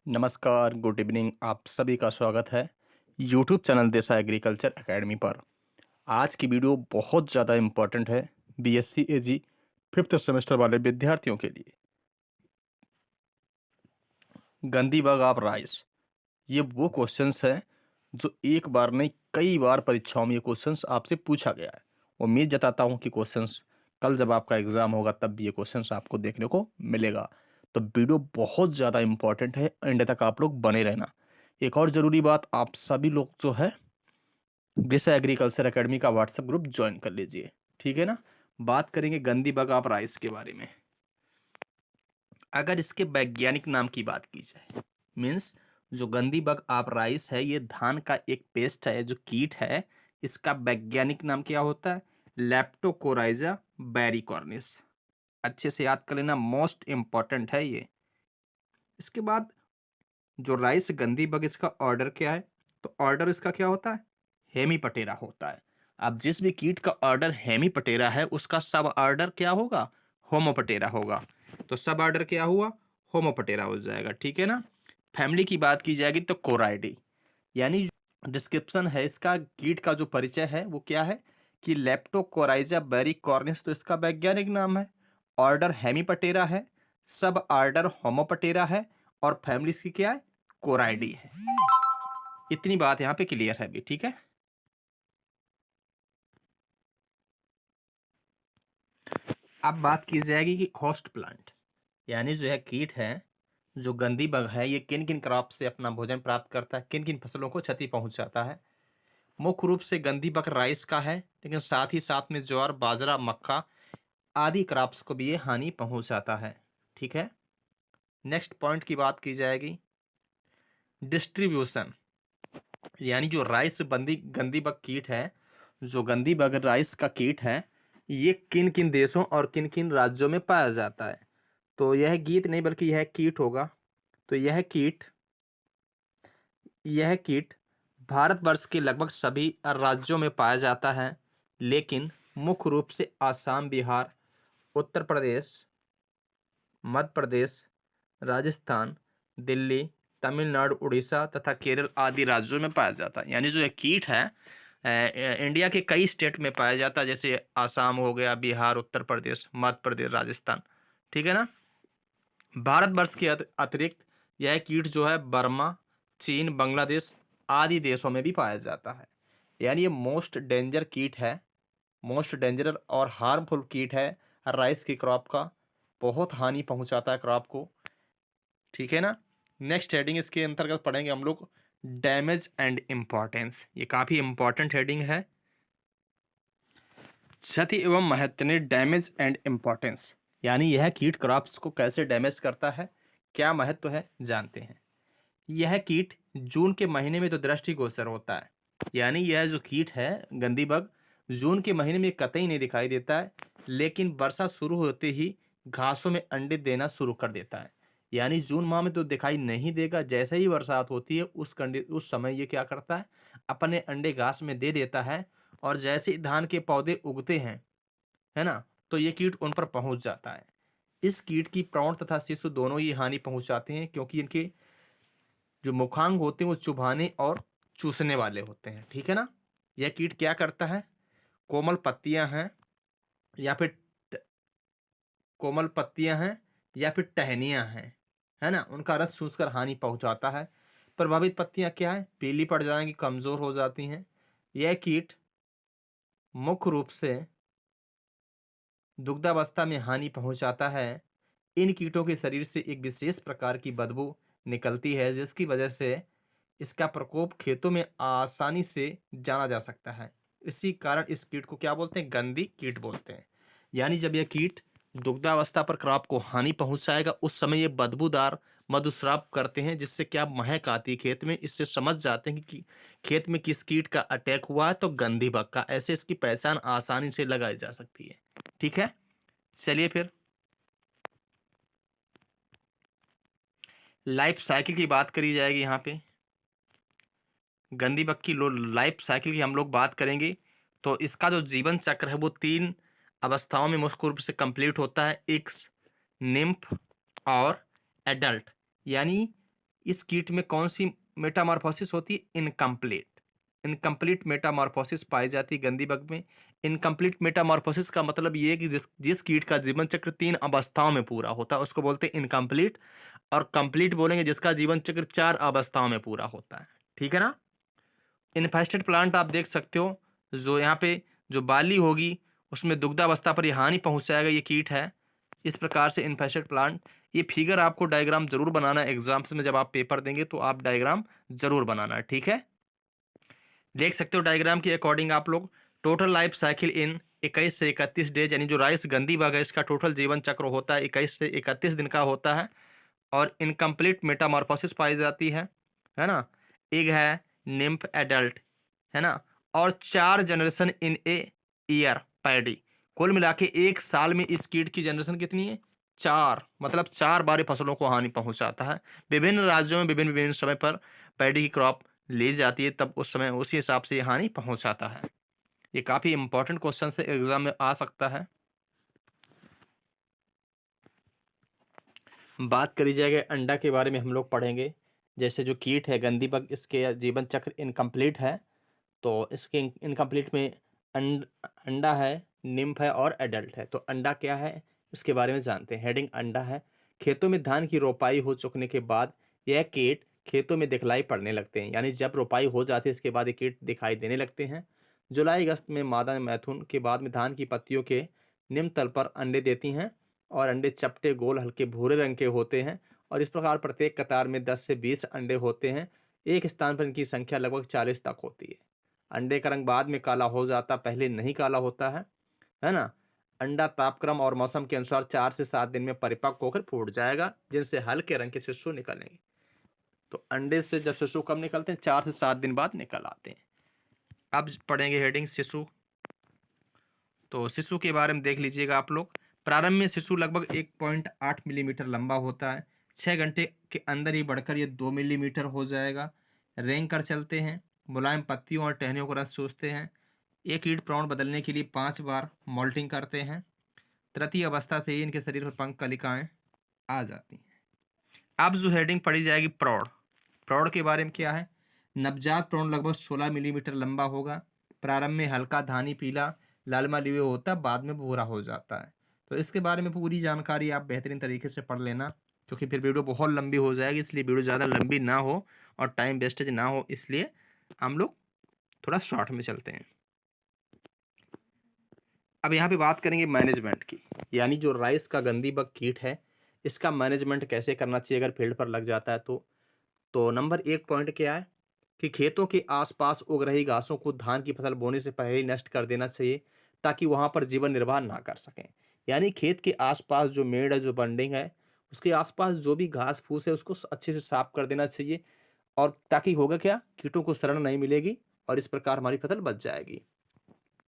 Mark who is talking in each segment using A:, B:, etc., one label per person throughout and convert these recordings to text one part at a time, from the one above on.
A: नमस्कार, good evening. आप सभी का स्वागत है यूट्यूब चैनल देसा एग्रीकल्चर एकेडमी पर। आज की वीडियो बहुत ज़्यादा इम्पोर्टेंट है बीएससी एजी फिफ्थ सेमेस्टर वाले विद्यार्थियों के लिए। गंदी बग ऑफ राइस, ये वो क्वेश्चंस हैं जो एक बार नहीं कई बार परीक्षाओं में ये क्वेश्चंस आपसे पूछा गया है। उम्मीद जताता हूँ कि क्वेश्चंस कल जब आपका एग्जाम होगा तब भी ये क्वेश्चंस आपको देखने को मिलेगा। तो वीडियो बहुत ज़्यादा इंपॉर्टेंट है, एंड तक आप लोग बने रहना। एक और ज़रूरी बात, आप सभी लोग जो है दिशा एग्रीकल्चर एकेडमी का व्हाट्सएप ग्रुप ज्वाइन कर लीजिए, ठीक है ना। बात करेंगे गंदी बग ऑफ राइस के बारे में। अगर इसके वैज्ञानिक नाम की बात की जाए, मीन्स जो गंदी बग ऑफ राइस है ये धान का एक पेस्ट है, जो कीट है। इसका वैज्ञानिक नाम क्या होता है? लेप्टोकोराइजा बैरिकॉर्निस। अच्छे से याद कर लेना, मोस्ट इंपॉर्टेंट है ये। इसके बाद जो राइस गंदी बग, इसका ऑर्डर क्या है? तो ऑर्डर इसका क्या होता है? हेमीपटेरा होता है। अब जिस भी कीट का ऑर्डर हेमीपटेरा है उसका सब ऑर्डर क्या होगा? होमोपटेरा होगा। तो सब ऑर्डर क्या हुआ? होमोपटेरा हो जाएगा, ठीक है ना। फैमिली की बात की जाएगी तो कोराइडी, यानी डिस्क्रिप्शन है इसका, कीट का जो परिचय है वो क्या है कि लेप्टोकोराइजा बैरिकॉर्निस, तो इसका वैज्ञानिक नाम है। ऑर्डर हेमीपटेरा है, सब ऑर्डर होमोपटेरा है, और फैमिली की क्या है? कोराइडी है। इतनी बात यहाँ पे क्लियर है अभी, ठीक है। अब बात की जाएगी कि होस्ट प्लांट, यानी जो है कीट है, जो गंदी बग है, ये किन किन क्रॉप से अपना भोजन प्राप्त करता है, किन किन फसलों को क्षति पहुंचाता है। मुख्य रूप से गंदी बग राइस का है, लेकिन साथ ही साथ में ज्वार, बाजरा, मक्का आदि क्रॉप्स को भी ये हानि पहुंचाता है, ठीक है। नेक्स्ट पॉइंट की बात की जाएगी डिस्ट्रीब्यूशन, यानी जो राइस बंदी गंदी बग कीट है, जो गंदी बग राइस का कीट है, ये किन किन देशों और किन किन राज्यों में पाया जाता है। तो यह गीत नहीं बल्कि यह कीट होगा। तो यह कीट भारतवर्ष के लगभग सभी राज्यों में पाया जाता है, लेकिन मुख्य रूप से आसाम, बिहार, उत्तर प्रदेश, मध्य प्रदेश, राजस्थान, दिल्ली, तमिलनाडु, उड़ीसा तथा केरल आदि राज्यों में पाया जाता है। यानी जो ये कीट है इंडिया के कई स्टेट में पाया जाता है, जैसे आसाम हो गया, बिहार, उत्तर प्रदेश, मध्य प्रदेश, राजस्थान, ठीक है ना। भारतवर्ष के अतिरिक्त यह कीट जो है बर्मा, चीन, बांग्लादेश आदि देशों में भी पाया जाता है। यानी ये मोस्ट डेंजर कीट है, मोस्ट डेंजर और हार्मफुल कीट है राइस की क्रॉप का। बहुत हानि पहुंचाता है क्रॉप को, ठीक है ना। नेक्स्ट हेडिंग इसके अंतर्गत पढ़ेंगे हम लोग डैमेज एंड इम्पॉर्टेंस। ये काफी इंपॉर्टेंट हेडिंग है। क्षति एवं महत्व, डैमेज एंड इम्पॉर्टेंस, यानी यह कीट क्रॉप्स को कैसे डैमेज करता है, क्या महत्व है, जानते हैं। यह कीट जून के महीने में तो दृष्टिगोचर होता है, यानी यह जो कीट है गंदी बग जून के महीने में कतई नहीं दिखाई देता है, लेकिन वर्षा शुरू होते ही घासों में अंडे देना शुरू कर देता है। यानी जून माह में तो दिखाई नहीं देगा, जैसे ही बरसात होती है उस समय ये क्या करता है, अपने अंडे घास में दे देता है, और जैसे ही धान के पौधे उगते हैं, है ना, तो ये कीट उन पर पहुंच जाता है। इस कीट की प्रौढ़ तथा शिशु दोनों ही हानि पहुंचाते हैं, क्योंकि इनके जो मुखांग होते हैं वो चुभाने और चूसने वाले होते हैं, ठीक है ना। यह कीट क्या करता है, कोमल पत्तियां हैं या फिर ट- कोमल पत्तियां हैं या फिर टहनियां हैं, है ना, उनका रस चूसकर हानि पहुंचाता है। प्रभावित पत्तियां क्या है, पीली पड़ जाएंगी, कमजोर हो जाती हैं। यह कीट मुख्य रूप से दुग्धावस्था में हानि पहुंचाता है। इन कीटों के शरीर से एक विशेष प्रकार की बदबू निकलती है, जिसकी वजह से इसका प्रकोप खेतों में आसानी से जाना जा सकता है। इसी कारण इस कीट को क्या बोलते हैं, गंदी कीट बोलते हैं। यानी जब यह कीट दुग्धावस्था पर क्रॉप को हानि पहुंचाएगा, उस समय ये बदबूदार मधुस्राव करते हैं, जिससे क्या महक आती है खेत में। इससे समझ जाते हैं कि खेत में किस कीट का अटैक हुआ है, तो गंधी बग का। ऐसे इसकी पहचान आसानी से लगाई जा सकती है, ठीक है। चलिए फिर लाइफ साइकिल की बात करी जाएगी। यहाँ पे गंदी बग की लाइफ साइकिल की हम लोग बात करेंगे, तो इसका जो जीवन चक्र है वो 3 अवस्थाओं में मुख्य रूप से कंप्लीट होता है, एक्स, निम्फ और एडल्ट। यानी इस कीट में कौन सी मेटामॉर्फोसिस होती है? इनकम्प्लीट। इनकम्प्लीट मेटामॉर्फोसिस पाई जाती है गंदी बग में। इनकम्प्लीट मेटामॉर्फोसिस का मतलब ये है कि जिस जिस कीट का जीवन चक्र 3 अवस्थाओं में पूरा होता है उसको बोलते हैं इनकम्प्लीट, और कंप्लीट बोलेंगे जिसका जीवन चक्र 4 अवस्थाओं में पूरा होता है। ठीक है ना? इन्फेस्टेड प्लांट आप देख सकते हो, जो यहाँ पे जो बाली होगी उसमें दुग्धावस्था पर ये हानि पहुंचाएगा, ये कीट है। इस प्रकार से इन्फेस्टेड प्लांट, ये फिगर आपको डायग्राम जरूर बनाना है एग्जाम्स में, जब आप पेपर देंगे तो आप डायग्राम जरूर बनाना है। ठीक है? देख सकते हो डायग्राम के अकॉर्डिंग आप लोग टोटल लाइफ साइकिल इन 21 से 31 डेज, यानी जो राइस गंदी बग है इसका टोटल जीवन चक्र होता है 21 से 31 दिन का होता है, और इनकम्प्लीट मेटामॉर्फोसिस पाई जाती है ना? एग है, निम्फ, एडल्ट, है ना? और 4 generation in a year paddy. कुल मिला के 1 साल में इस कीट की जनरेशन कितनी है? 4, मतलब 4 बार ये फसलों को हानि पहुंचाता है। विभिन्न राज्यों में विभिन्न विभिन्न समय पर पैडी की क्रॉप ली जाती है, तब उस समय उसी हिसाब से ये हानि पहुंचाता है। ये काफी इंपॉर्टेंट क्वेश्चन से एग्जाम में आ सकता है। बात करी जाएगी अंडा के बारे में, हम लोग पढ़ेंगे। जैसे जो कीट है गंदी बग, इसके जीवन चक्र इनकम्प्लीट है, तो इसके इनकम्प्लीट में अंडा है, निम्फ है और एडल्ट है। तो अंडा क्या है उसके बारे में जानते हैं। हेडिंग अंडा है। खेतों में धान की रोपाई हो चुकने के बाद यह कीट खेतों में दिखलाई पड़ने लगते हैं, यानी जब रोपाई हो जाती है इसके बाद ये कीट दिखाई देने लगते हैं। जुलाई अगस्त में मादा मैथुन के बाद में धान की पत्तियों के निम्न तल पर अंडे देती हैं, और अंडे चपटे गोल हल्के भूरे रंग के होते हैं, और इस प्रकार प्रत्येक कतार में 10 से 20 अंडे होते हैं। एक स्थान पर इनकी संख्या लगभग 40 तक होती है। अंडे का रंग बाद में काला हो जाता, पहले नहीं काला होता है ना? अंडा तापक्रम और मौसम के अनुसार 4 से 7 दिन में परिपक्व होकर फूट जाएगा, जिनसे हल्के रंग के शिशु निकलेंगे। तो अंडे से जब शिशु कब निकलते हैं? 4 से 7 दिन बाद निकल आते हैं। अब पढ़ेंगे हेडिंग शिशु। तो शिशु के बारे में देख लीजिएगा आप लोग। प्रारंभ में शिशु लगभग 1.8 मिलीमीटर लंबा होता है। 6 घंटे के अंदर ही बढ़कर ये 2 मिलीमीटर हो जाएगा। रेंग कर चलते हैं, मुलायम पत्तियों और टहनियों का रस चूसते हैं। एक कीट प्राण बदलने के लिए 5 बार मोल्टिंग करते हैं। तृतीय अवस्था से ही इनके शरीर पर पंख कलिकाएं आ जाती हैं। अब जो हेडिंग पढ़ी जाएगी प्रौढ़। प्रौढ़ के बारे में क्या है? नवजात प्रौढ़ लगभग 16 मिलीमीटर लंबा होगा। प्रारंभ में हल्का धानी पीला लालमा लिए होता है, बाद में भूरा हो जाता है। तो इसके बारे में पूरी जानकारी आप बेहतरीन तरीके से पढ़ लेना, क्योंकि फिर वीडियो बहुत लंबी हो जाएगी, इसलिए वीडियो ज़्यादा लंबी ना हो और टाइम वेस्टेज ना हो, इसलिए हम लोग थोड़ा शॉर्ट में चलते हैं। अब यहाँ पे बात करेंगे मैनेजमेंट की, यानी जो राइस का गंदी बग कीट है इसका मैनेजमेंट कैसे करना चाहिए अगर फील्ड पर लग जाता है तो नंबर 1 पॉइंट क्या है कि खेतों के आसपास उग रही घासों को धान की फसल बोने से पहले ही नष्ट कर देना चाहिए, ताकि वहां पर जीवन निर्वाह ना कर सकें। यानी खेत के आसपास जो मेड़ है, जो बंडिंग है, उसके आसपास जो भी घास फूस है उसको अच्छे से साफ कर देना चाहिए, और ताकि होगा क्या, कीटों को शरण नहीं मिलेगी और इस प्रकार हमारी फसल बच जाएगी।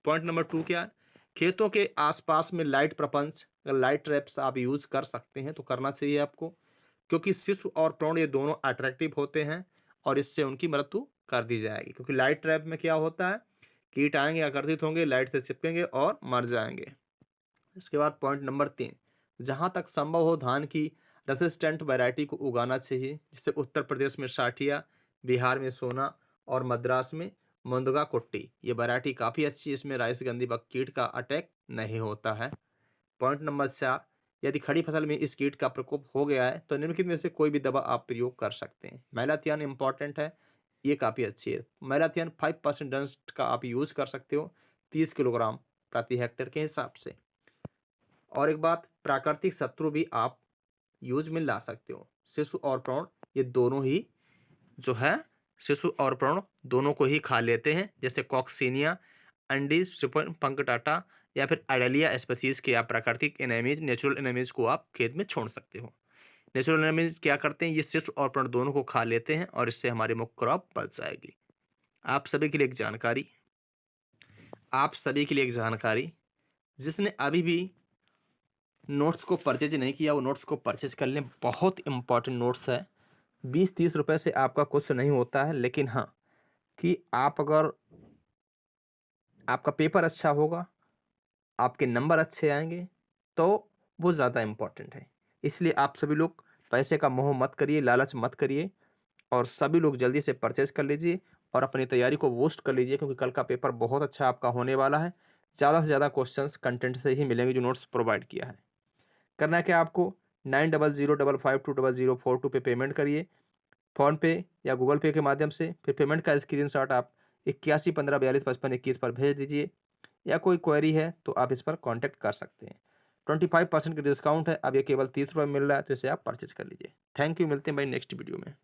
A: पॉइंट नंबर 2 क्या है? खेतों के आसपास में लाइट प्रपंच, अगर लाइट ट्रैप्स आप यूज कर सकते हैं तो करना चाहिए आपको, क्योंकि शिशु और प्रौढ़ ये दोनों अट्रैक्टिव होते हैं और इससे उनकी मृत्यु कर दी जाएगी। क्योंकि लाइट ट्रैप में क्या होता है, कीट आएंगे, आकर्षित होंगे, लाइट से चिपकेंगे और मर जाएंगे। इसके बाद पॉइंट नंबर 3, जहां तक संभव हो धान की रेसिस्टेंट वैरायटी को उगाना चाहिए, जिससे उत्तर प्रदेश में साठिया, बिहार में सोना और मद्रास में मुंदगा कुट्टी, ये वैरायटी काफ़ी अच्छी है, इसमें राइस गंदी बग कीट का अटैक नहीं होता है। पॉइंट नंबर 4, यदि खड़ी फसल में इस कीट का प्रकोप हो गया है तो निम्नलिखित में से कोई भी दवा आप प्रयोग कर सकते हैं। मैलाथियन इंपॉर्टेंट है, ये काफ़ी अच्छी है। मैलाथियन 5% डस्ट का आप यूज कर सकते हो 30 किलोग्राम प्रति हेक्टेयर के हिसाब से। और एक बात, प्राकृतिक शत्रु भी आप यूज में ला सकते हो। शिशु और प्रौढ़ ये दोनों ही जो है, शिशु और प्रौढ़ दोनों को ही खा लेते हैं, जैसे कॉक्सीनिया, अंडी, सुपर पंकटाटा या फिर आइडेलिया स्पीसीज के आप प्राकृतिक एनिमीज, नेचुरल एनिमीज को आप खेत में छोड़ सकते हो। नेचुरल एनिमीज क्या करते हैं, ये शिशु और प्रौढ़ दोनों को खा लेते हैं और इससे हमारी मुख्य क्रॉप बच जाएगी। आप सभी के लिए एक जानकारी, जिसने अभी भी नोट्स को परचेज नहीं किया वो नोट्स को परचेज कर लें, बहुत इंपॉर्टेंट नोट्स है। 20-30 रुपए से आपका कुछ नहीं होता है, लेकिन हाँ कि आप अगर आपका पेपर अच्छा होगा, आपके नंबर अच्छे आएंगे, तो वो ज़्यादा इम्पोर्टेंट है। इसलिए आप सभी लोग पैसे का मोह मत करिए, लालच मत करिए, और सभी लोग जल्दी से परचेज़ कर लीजिए और अपनी तैयारी को बूस्ट कर लीजिए, क्योंकि कल का पेपर बहुत अच्छा आपका होने वाला है। ज़्यादा से ज़्यादा क्वेश्चंस कंटेंट से ही मिलेंगे जो नोट्स प्रोवाइड किया है। करना क्या है आपको, 9005520042 पे पेमेंट करिए, फ़ोनपे या गूगल पे के माध्यम से। फिर पेमेंट का स्क्रीनशॉट आप 8115425521 पर भेज दीजिए, या कोई क्वेरी है तो आप इस पर कॉन्टैक्ट कर सकते हैं। 25% की डिस्काउंट है, अब ये केवल ₹30 में मिल रहा है, तो इसे आप परचेज़ कर लीजिए। थैंक यू, मिलते हैं भाई नेक्स्ट वीडियो में।